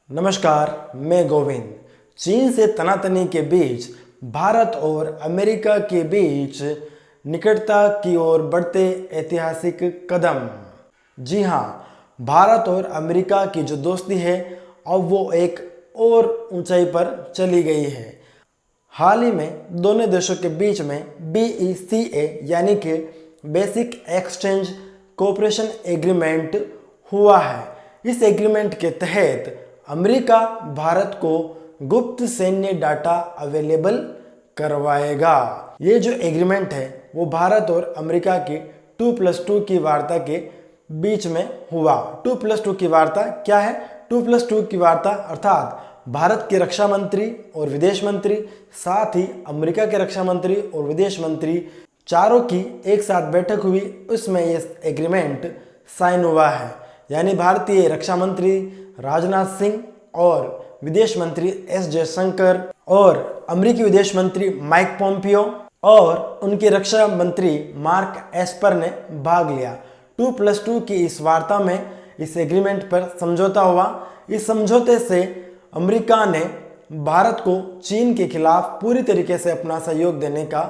नमस्कार, मैं गोविंद। चीन से तनातनी के बीच भारत और अमेरिका के बीच निकटता की ओर बढ़ते ऐतिहासिक कदम। जी हाँ, भारत और अमेरिका की जो दोस्ती है अब वो एक और ऊंचाई पर चली गई है। हाल ही में दोनों देशों के बीच में BECA यानी कि बेसिक एक्सचेंज कोऑपरेशन एग्रीमेंट हुआ है। इस एग्रीमेंट के तहत अमेरिका भारत को गुप्त सैन्य डाटा अवेलेबल करवाएगा। ये जो एग्रीमेंट है वो भारत और अमेरिका की 2+2 की वार्ता के बीच में हुआ। 2+2 की वार्ता क्या है? 2+2 की वार्ता अर्थात भारत के रक्षा मंत्री और विदेश मंत्री, साथ ही अमेरिका के रक्षा मंत्री और विदेश मंत्री, चारों की एक साथ बैठक हुई। उसमें ये एग्रीमेंट साइन हुआ है। यानी भारतीय रक्षा मंत्री राजनाथ सिंह और विदेश मंत्री S जयशंकर और अमेरिकी विदेश मंत्री माइक पोम्पियो और उनके रक्षा मंत्री मार्क एस्पर ने भाग लिया। 2+2 की इस वार्ता में इस एग्रीमेंट पर समझौता हुआ। इस समझौते से अमेरिका ने भारत को चीन के खिलाफ पूरी तरीके से अपना सहयोग देने का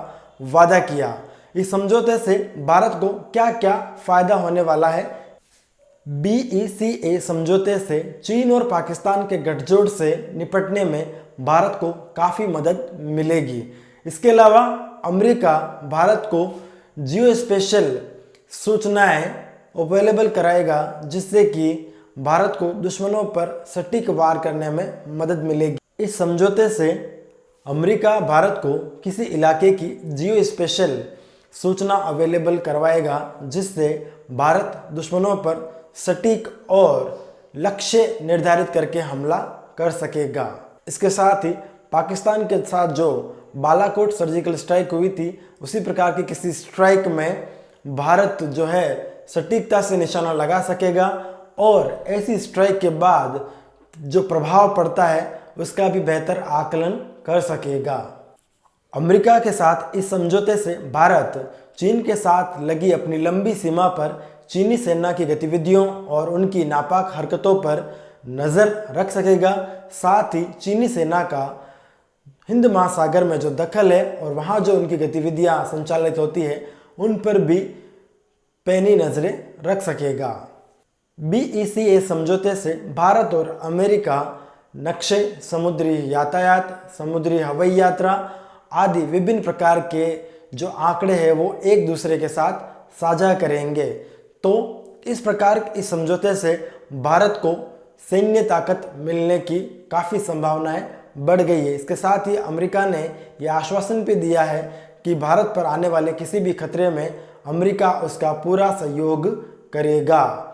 वादा किया। इस समझौते से भारत को क्या क्या फायदा होने वाला है? BECA समझौते से चीन और पाकिस्तान के गठजोड़ से निपटने में भारत को काफ़ी मदद मिलेगी। इसके अलावा अमेरिका भारत को जियो स्पेशल सूचनाएं अवेलेबल कराएगा, जिससे कि भारत को दुश्मनों पर सटीक वार करने में मदद मिलेगी। इस समझौते से अमेरिका भारत को किसी इलाके की जियो स्पेशल सूचना अवेलेबल करवाएगा, जिससे भारत दुश्मनों पर सटीक और लक्ष्य निर्धारित करके हमला कर सकेगा। इसके साथ ही पाकिस्तान के साथ जो बालाकोट सर्जिकल स्ट्राइक हुई थी, उसी प्रकार की किसी स्ट्राइक में भारत जो है सटीकता से निशाना लगा सकेगा और ऐसी स्ट्राइक के बाद जो प्रभाव पड़ता है उसका भी बेहतर आकलन कर सकेगा। अमेरिका के साथ इस समझौते से भारत चीन के साथ लगी अपनी लंबी सीमा पर चीनी सेना की गतिविधियों और उनकी नापाक हरकतों पर नज़र रख सकेगा। साथ ही चीनी सेना का हिंद महासागर में जो दखल है और वहाँ जो उनकी गतिविधियाँ संचालित होती है उन पर भी पैनी नज़रें रख सकेगा। BECA समझौते से भारत और अमेरिका नक्शे, समुद्री यातायात, समुद्री हवाई यात्रा आदि विभिन्न प्रकार के जो आंकड़े हैं वो एक दूसरे के साथ साझा करेंगे। तो इस प्रकार इस समझौते से भारत को सैन्य ताकत मिलने की काफ़ी संभावनाएं बढ़ गई है। इसके साथ ही अमेरिका ने यह आश्वासन भी दिया है कि भारत पर आने वाले किसी भी खतरे में अमेरिका उसका पूरा सहयोग करेगा।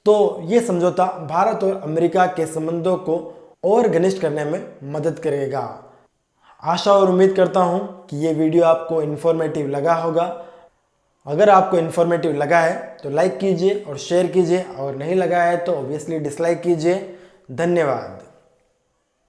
तो ये समझौता भारत और अमेरिका के संबंधों को और घनिष्ठ करने में मदद करेगा। आशा और उम्मीद करता हूँ कि ये वीडियो आपको इन्फॉर्मेटिव लगा होगा। अगर आपको इन्फॉर्मेटिव लगा है तो लाइक कीजिए और शेयर कीजिए, और नहीं लगा है तो ऑब्वियसली डिसलाइक कीजिए। धन्यवाद।